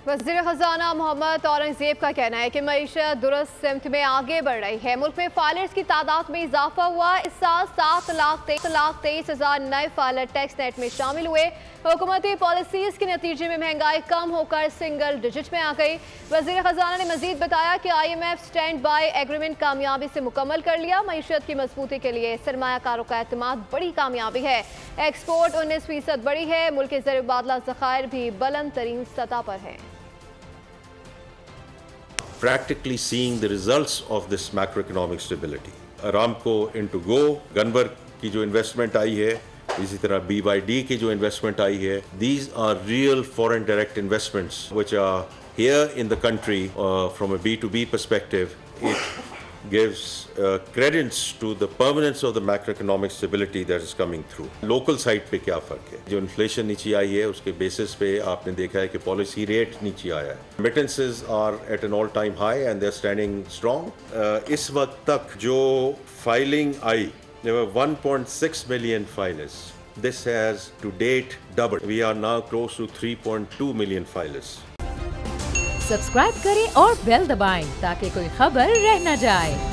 वज़ीर ख़ज़ाना मोहम्मद औरंगज़ेब का कहना है कि मईशत दुरुस्त सिमत में आगे बढ़ रही है। मुल्क में फाइलर्स की तादाद में इजाफा हुआ। इस साल 7,23,000 नए फाइलर टैक्स नेट में शामिल हुए। हुकूमती पॉलिसीज़ के नतीजे में महंगाई कम होकर सिंगल डिजिट में आ गई। वज़ीर ख़ज़ाना ने मज़ीद बताया कि IMF स्टैंड बाई एग्रीमेंट कामयाबी से मुकम्मल कर लिया। मईशत की मजबूती के लिए सरमायाकारों का एतमाद बड़ी कामयाबी है। एक्सपोर्ट 19% बढ़ी है। मुल्क के ज़र मुबादला ज़खायर भी बुलंद तरीन सतह पर है। Practically seeing the results of this macroeconomic stability. Aramco into Go, Gunberg की जो investment आई है, इसी तरह BYD की जो investment आई है, these are real foreign direct investments which are here in the country from a B2B perspective. It gives credence to the permanence of the macroeconomic stability that is coming through. Local side पे क्या फ़र्क है? जो inflation नीचे आई है उसके basis पे आपने देखा है कि पॉलिसी रेट नीचे आया है. Remittances are at an all-time high and they're standing strong. इस वक्त तक जो filing I, there were 1.6 million filers. This has to date doubled. We are now close to 3.2 million filers. Subscribe करें और bell दबाएं ताकि कोई खबर रह न जाए।